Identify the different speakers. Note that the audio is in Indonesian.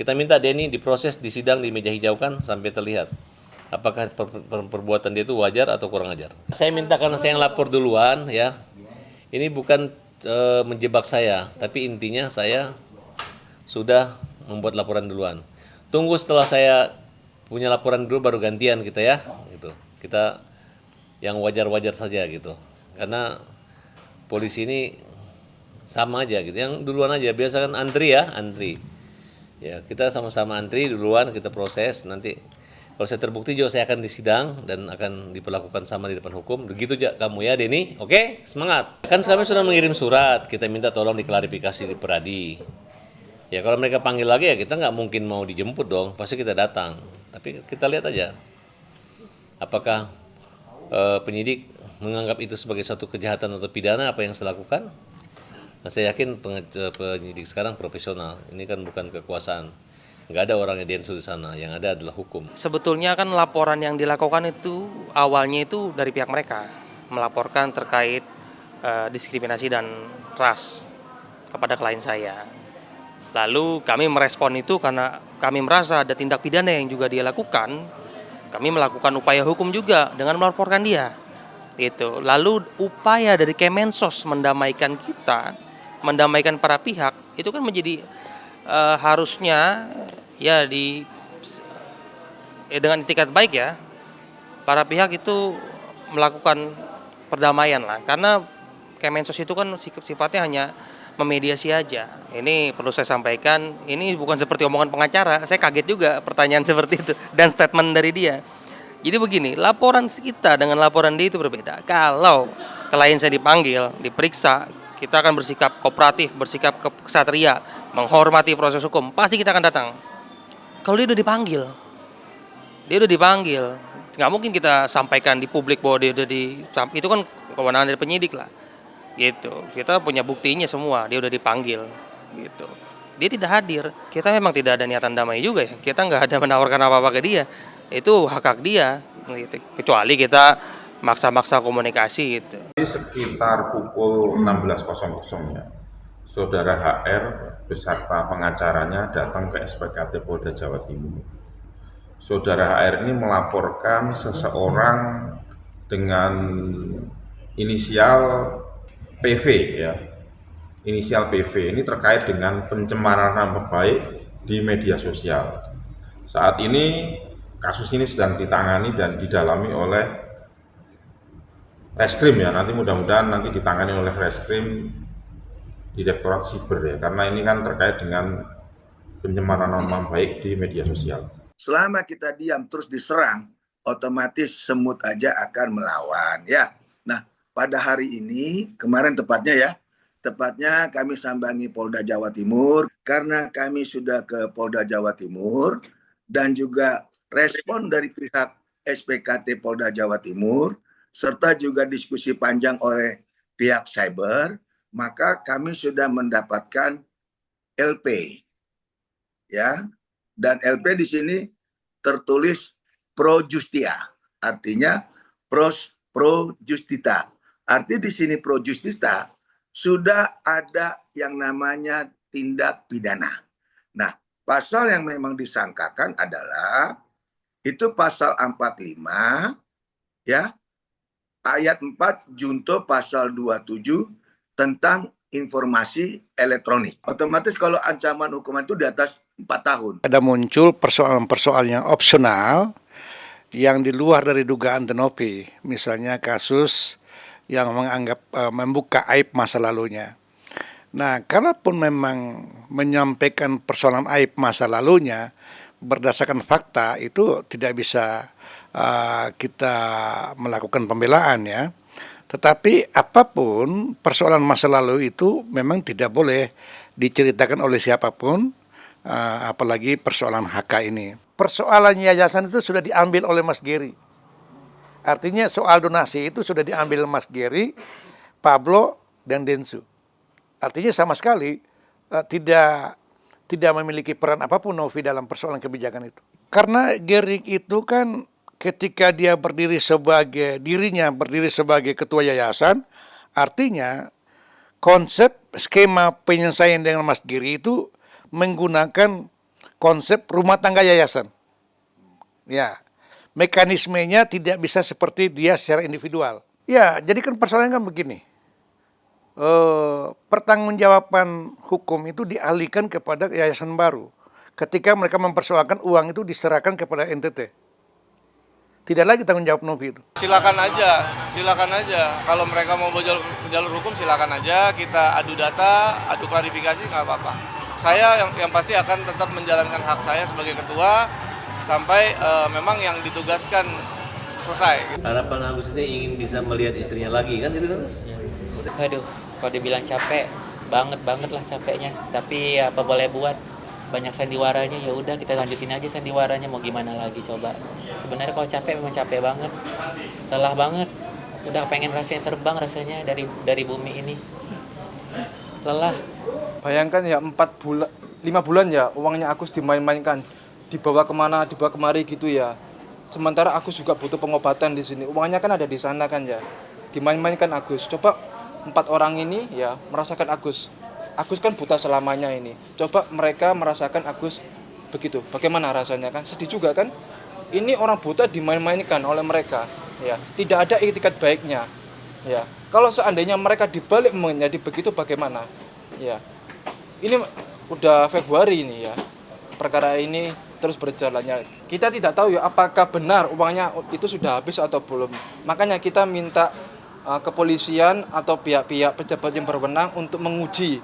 Speaker 1: Kita minta Denny diproses di sidang di meja hijau kan sampai terlihat apakah perbuatan dia itu wajar atau kurang ajar. Saya minta karena saya yang lapor duluan ya. Ini bukan menjebak saya, tapi intinya saya sudah membuat laporan duluan. Tunggu setelah saya punya laporan dulu baru gantian kita ya, gitu. Kita yang wajar-wajar saja gitu. Karena polisi ini sama aja gitu. Yang duluan aja, biasa kan antri ya, antri. Ya, kita sama-sama antri duluan, kita proses nanti. Kalau saya terbukti juga saya akan disidang dan akan diperlakukan sama di depan hukum. Begitu aja kamu ya Denny, oke? Semangat. Kan kami sudah mengirim surat, kita minta tolong diklarifikasi di Peradi. Ya kalau mereka panggil lagi ya kita nggak mungkin mau dijemput dong, pasti kita datang. Tapi kita lihat aja, apakah penyidik menganggap itu sebagai satu kejahatan atau pidana apa yang saya lakukan. Nah, saya yakin penyidik sekarang profesional, ini kan bukan kekuasaan. Nggak ada orang yang Densus di sana, yang ada adalah hukum.
Speaker 2: Sebetulnya kan laporan yang dilakukan itu awalnya itu dari pihak mereka melaporkan terkait diskriminasi dan ras kepada klien saya. Lalu kami merespon itu karena kami merasa ada tindak pidana yang juga dia lakukan. Kami melakukan upaya hukum juga dengan melaporkan dia. Gitu. Lalu upaya dari Kemensos mendamaikan kita, mendamaikan para pihak, itu kan menjadi harusnya ya dengan itikat baik ya, para pihak itu melakukan perdamaian lah, karena Kemensos itu kan sifatnya hanya memediasi aja. Ini perlu saya sampaikan, ini bukan seperti omongan pengacara. Saya kaget juga pertanyaan seperti itu dan statement dari dia. Jadi begini, laporan kita dengan laporan dia itu berbeda. Kalau klien saya dipanggil, diperiksa, kita akan bersikap kooperatif, bersikap kesatria, menghormati proses hukum, pasti kita akan datang. Kalau dia udah dipanggil, nggak mungkin kita sampaikan di publik bahwa dia udah itu kan kewenangan dari penyidik lah, gitu. Kita punya buktinya semua, dia udah dipanggil, gitu. Dia tidak hadir, kita memang tidak ada niatan damai juga ya, kita nggak ada menawarkan apa-apa ke dia, itu hak dia, gitu. Kecuali kita maksa-maksa komunikasi gitu.
Speaker 3: Sekitar pukul 16.00 ya, Saudara HR beserta pengacaranya datang ke SPKT Polda Jawa Timur. Saudara HR ini melaporkan seseorang dengan inisial PV ya. Inisial PV ini terkait dengan pencemaran nama baik di media sosial. Saat ini kasus ini sedang ditangani dan didalami oleh Reskrim ya, nanti mudah-mudahan nanti ditangani oleh Reskrim Direktorat Siber ya, karena ini kan terkait dengan pencemaran nama baik di media sosial.
Speaker 4: Selama kita diam terus diserang, otomatis semut aja akan melawan ya. Nah, pada hari ini, kemarin tepatnya kami sambangi Polda Jawa Timur, karena kami sudah ke Polda Jawa Timur, dan juga respon dari pihak SPKT Polda Jawa Timur, serta juga diskusi panjang oleh pihak cyber, maka kami sudah mendapatkan LP. Ya, dan LP di sini tertulis pro justia, artinya pro justita. Arti di sini pro justita sudah ada yang namanya tindak pidana. Nah, pasal yang memang disangkakan adalah itu pasal 45 ya, ayat 4 junto pasal 27 tentang informasi elektronik. Otomatis kalau ancaman hukuman itu di atas 4 tahun.
Speaker 5: Ada muncul persoalan-persoalan yang opsional yang di luar dari dugaan Tenopi. Misalnya kasus yang menganggap membuka aib masa lalunya. Nah, kalaupun memang menyampaikan persoalan aib masa lalunya berdasarkan fakta, itu tidak bisa kita melakukan pembelaan ya. Tetapi apapun persoalan masa lalu itu memang tidak boleh diceritakan oleh siapapun, apalagi persoalan HK ini. Persoalan yayasan itu sudah diambil oleh Mas Geri. Artinya soal donasi itu sudah diambil Mas Geri, Pablo, dan Densu. Artinya sama sekali tidak memiliki peran apapun Novi dalam persoalan kebijakan itu. Karena Geri itu kan ketika dia berdiri sebagai ketua yayasan, artinya konsep skema penyelesaian dengan Mas Giri itu menggunakan konsep rumah tangga yayasan. Ya, mekanismenya tidak bisa seperti dia secara individual. Ya, jadi kan persoalannya kan begini. Pertanggungjawaban hukum itu dialihkan kepada yayasan baru. Ketika mereka mempersoalkan uang itu diserahkan kepada NTT. Tidak lagi tanggung jawab Novi itu.
Speaker 6: Silakan aja. Kalau mereka mau jalur hukum silakan aja. Kita adu data, adu klarifikasi nggak apa-apa. Saya yang pasti akan tetap menjalankan hak saya sebagai ketua sampai memang yang ditugaskan selesai.
Speaker 1: Harapan Agus ini ingin bisa melihat istrinya lagi kan gitu kan?
Speaker 7: Aduh, kalau dibilang capek, banget lah capeknya. Tapi apa boleh buat, banyak sandiwaranya, ya udah kita lanjutin aja sandiwaranya, mau gimana lagi coba. Sebenarnya kalau capek memang capek banget, lelah banget. Udah pengen rasanya terbang rasanya dari bumi ini. Lelah.
Speaker 8: Bayangkan ya 5 bulan ya uangnya Agus dimain-mainkan, dibawa kemana, dibawa kemari gitu ya. Sementara Agus juga butuh pengobatan di sini, uangnya kan ada di sana kan ya. Dimain-mainkan Agus. Coba 4 orang ini ya merasakan Agus. Agus kan buta selamanya ini. Coba mereka merasakan Agus begitu. Bagaimana rasanya kan? Sedih juga kan? Ini orang buta dimain-mainkan oleh mereka. Ya, tidak ada itikat baiknya. Ya, kalau seandainya mereka dibalik menjadi begitu bagaimana? Ya, ini udah Februari ini ya. Perkara ini terus berjalannya. Kita tidak tahu ya apakah benar uangnya itu sudah habis atau belum. Makanya kita minta kepolisian atau pihak-pihak pejabat yang berwenang untuk menguji